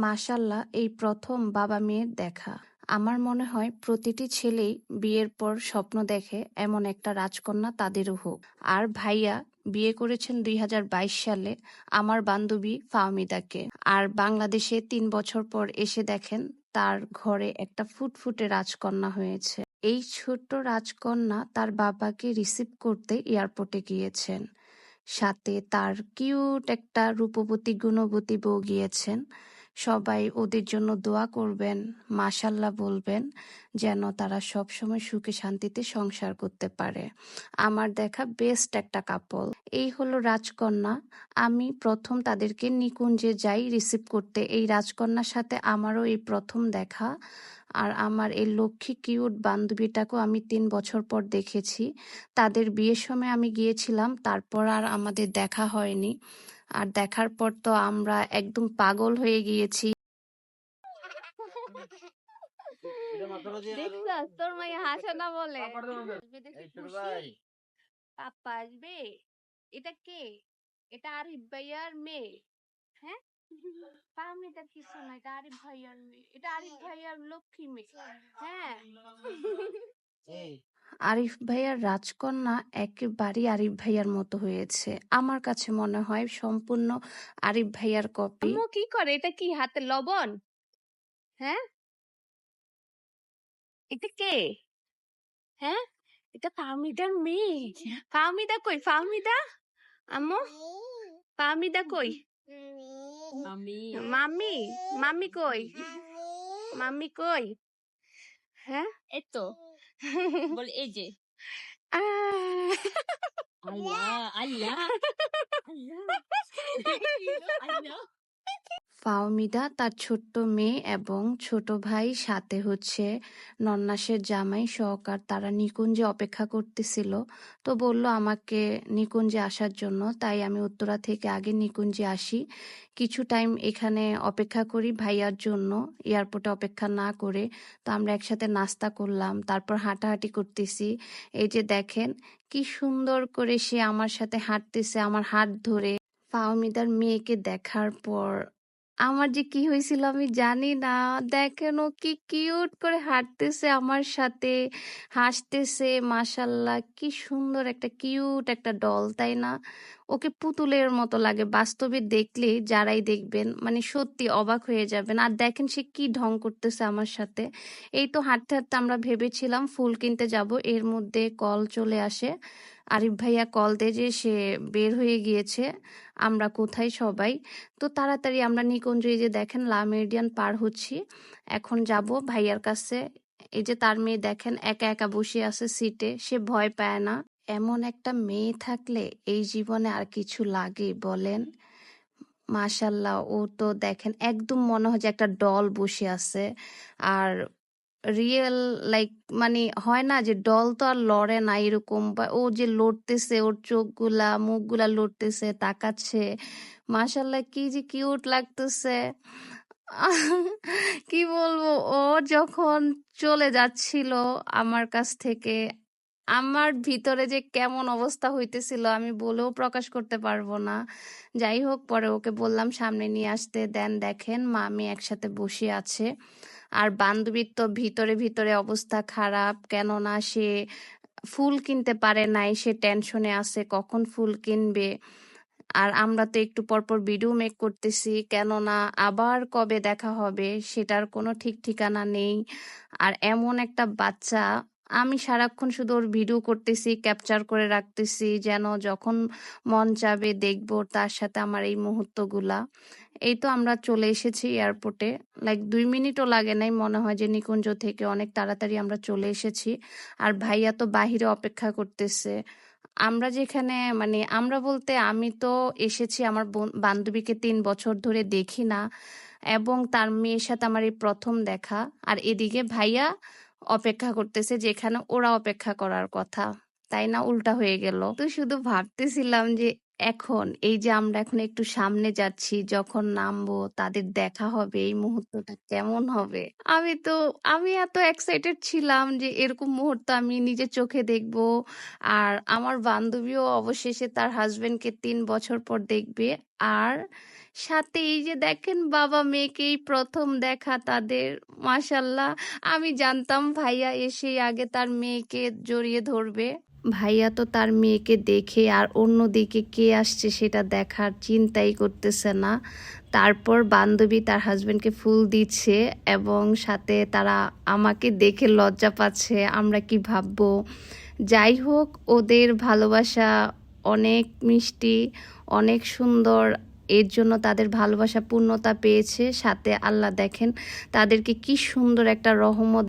মাশাআল্লাহ, এই প্রথম বাবা-মেয়ের দেখা। আমার মনে হয় প্রতিটি ছেলেই বিয়ের পর স্বপ্ন দেখে এমন একটা রাজকন্যা তাদেরও হোক। আর ভাইয়া বিয়ে করেছেন ২০২২ সালে আমার বান্ধবী ফাহমিদাকে। আর বাংলাদেশে ৩ বছর পর এসে দেখেন তার ঘরে একটা ফুটফুটে রাজকন্যা হয়েছে। এই ছোট্ট রাজকন্যা তার বাবাকে রিসিভ করতে এয়ারপোর্টে গিয়েছেন। সাথে তার কিউট একটা রূপবতী গুণবতী বউ গিয়েছেন। সবাই ওদের জন্য দোয়া করবেন, মাশাআল্লাহ বলবেন, যেন তারা সবসময় সুখে শান্তিতে সংসার করতে পারে। আমার দেখা বেস্ট একটা কাপল। এই হলো রাজকন্যা। আমি প্রথম তাদেরকে নিকুঞ্জে যাই রিসিভ করতে। এই রাজকন্যার সাথে আমারও এই প্রথম দেখা। আর আমার এই লক্ষ্মী কিউট বান্ধবীটাকেও আমি ৩ বছর পর দেখেছি। তাদের বিয়ের সময় আমি গিয়েছিলাম, তারপর আর আমাদের দেখা হয়নি। আর দেখার পর তো আমরা একদম পাগল হয়ে গিয়েছি। দেখছস তোর মাইয়া হাসে না বলে পাপ্পা আসবে। এটা কে? এটা আরিফ ভাইয়ার মেয়ে। হ্যাঁ, পামিটার কিছু না, এটা আরিফ ভাইয়ার মেয়ে, এটা আরিফ ভাইয়ার লক্ষ্মী মেয়ে। হ্যাঁ আরিফ ভাইয়ার রাজকন্যা একেবারেই আরিফ ভাইয়ার মতো হয়েছে। আমার কাছে মনে হয় সম্পূর্ণ আরিফ ভাইয়ার কপি। আম্মু কি করে? এটা কি হাতে লবণ? হ্যাঁ, এটা কে? হ্যাঁ, এটা ফাহমিদার মেয়ে। ফাহমিদা কই? ফাহমিদা আম্মু, ফাহমিদা কই? মাম্মি, মাম্মি কই? মাম্মি কই? হ্যাঁ, এই তো বল, এই যে আল্লাহ আল্লাহ আল্লাহ। ফাহমিদা তার ছোট্ট মেয়ে এবং ছোট ভাই, সাথে হচ্ছে নন্নাসের জামাই সহকার, তারা নিকুঞ্জে অপেক্ষা করতেছিল। তো বলল আমাকে নিকুঞ্জে আসার জন্য। তাই আমি উত্তরা থেকে আগে নিকুঞ্জে আসি। কিছু টাইম এখানে অপেক্ষা করি ভাইয়ার জন্য, এয়ারপোর্টে অপেক্ষা না করে। তো আমরা একসাথে নাস্তা করলাম, তারপর হাঁটাহাঁটি করতেছি। এই যে দেখেন কি সুন্দর করে সে আমার সাথে হাঁটতেছে, আমার হাত ধরে। ফাহমিদার মেয়েকে দেখার পর আমার যে কি হয়েছিল আমি জানি না। দেখেন ও কি কিউট করে হাঁটতেছে আমার সাথে, হাসতেছে। মাশাল্লাহ, কি সুন্দর একটা কিউট একটা ডল, তাই না? ওকে পুতুলের মতো লাগে। বাস্তবে দেখলে যারাই দেখবেন মানে সত্যি অবাক হয়ে যাবেন। আর দেখেন সে কি ঢং করতেছে আমার সাথে। এই তো হাঁটতে হাঁটতে আমরা ভেবেছিলাম ফুল কিনতে যাব, এর মধ্যে কল চলে আসে। আরিফ ভাইয়া কল দেয় যে সে বের হয়ে গিয়েছে। আমরা কোথায় সবাই? তো তাড়াতাড়ি আমরা নিকুঞ্জ, এই যে দেখেন লা মেরিডিয়ান পার হচ্ছি, এখন যাব ভাইয়ার কাছে। এই যে তার মেয়ে দেখেন একা একা বসে আছে সিটে, সে ভয় পায় না। এমন একটা মেয়ে থাকলে এই জীবনে আর কিছু লাগে বলেন? মাশাল্লাহ, ও তো দেখেন একদম মনে হয় যে একটা ডল বসে আছে। আর রিয়েল লাইক মানে হয় না যে ডল তো আর লড়ে না এরকম, বা ও যে লড়তেছে, ওর চোখগুলা মুখগুলা লড়তেছে, তাকাচ্ছে। মাশাল্লাহ, কি যে কিউট লাগতেছে। কি বলবো, ও যখন চলে যাচ্ছিল আমার কাছ থেকে, আমার ভিতরে যে কেমন অবস্থা হইতেছিল আমি বলেও প্রকাশ করতে পারবো না। যাই হোক, পরে ওকে বললাম সামনে নিয়ে আসতে। দেন দেখেন মামি একসাথে বসে আছে। আর বান্ধবীর তো ভিতরে ভিতরে অবস্থা খারাপ, কেননা সে ফুল কিনতে পারে নাই, সে টেনশনে আছে কখন ফুল কিনবে। আর আমরা তো একটু পরপর ভিডিও মেক করতেছি, কেননা আবার কবে দেখা হবে সেটার কোনো ঠিক ঠিকানা নেই। আর এমন একটা বাচ্চা, আমি সারাক্ষণ শুধু ওর ভিডিও করতেছি, ক্যাপচার করে রাখতেছি, যেন যখন মন চাবে দেখবো তার সাথে আমার এই মুহূর্তগুলা। এই তো আমরা চলে এসেছি এয়ারপোর্টে। লাইক ২ মিনিটও লাগে নাই, মনে হয় যে নিকুঞ্জ থেকে অনেক তাড়াতাড়ি আমরা চলে এসেছি। আর ভাইয়া তো বাহিরে অপেক্ষা করতেছে। আমরা যেখানে মানে আমরা বলতে আমি তো এসেছি আমার বান্ধবীকে ৩ বছর ধরে দেখি না, এবং তার মেয়ের সাথে আমার এই প্রথম দেখা। আর এদিকে ভাইয়া অপেক্ষা করতেছে যেখানে ওরা অপেক্ষা করার কথা, তাই না? উল্টা হয়ে গেল। তো শুধু ভাবতেছিলাম যে এখন এই যে আমরা এখন একটু সামনে যাচ্ছি, যখন নামবো তাদের দেখা হবে, এই মুহূর্তটা কেমন হবে। আমি এত এক্সাইটেড ছিলাম যে এরকম মুহূর্ত আমি নিজের চোখে দেখবো। আর আমার বান্ধবীও অবশেষে তার হাজবেন্ডকে ৩ বছর পর দেখবে। আর সাথে এই যে দেখেন বাবা মেয়েকে এই প্রথম দেখা তাদের, মাশাল্লাহ। আমি জানতাম ভাইয়া এসেই আগে তার মেয়েকে জড়িয়ে ধরবে। ভাইয়া তো তার মেয়েকে দেখে আর অন্যদিকে কে আসছে সেটা দেখার চিন্তাই করতেছে না। তারপর বান্ধবী তার হাজবেন্ডকে ফুল দিচ্ছে এবং সাথে তারা আমাকে দেখে লজ্জা পাচ্ছে, আমরা কি ভাববো। যাই হোক, ওদের ভালোবাসা অনেক মিষ্টি, অনেক সুন্দর। এর জন্য তাদের ভালোবাসা পূর্ণতা পেয়েছে। সাথে আল্লাহ দেখেন তাদেরকে কি সুন্দর একটা রহমত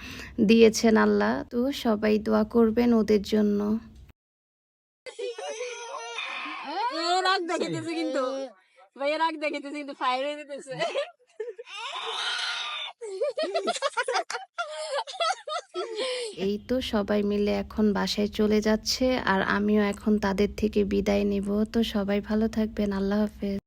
দিয়েছেন আল্লাহ। তো সবাই দোয়া করবেন ওদের জন্য। রাগ দেখাইতেছে কিন্তু, ভাইয়া রাগ দেখাইতেছে কিন্তু ফায়ার হয়ে দিতেছে। এই তো সবাই মিলে এখন বাসায় চলে যাচ্ছে আর আমিও এখন তাদের থেকে বিদায় নিব। তো সবাই ভালো থাকবেন, আল্লাহ হাফেজ।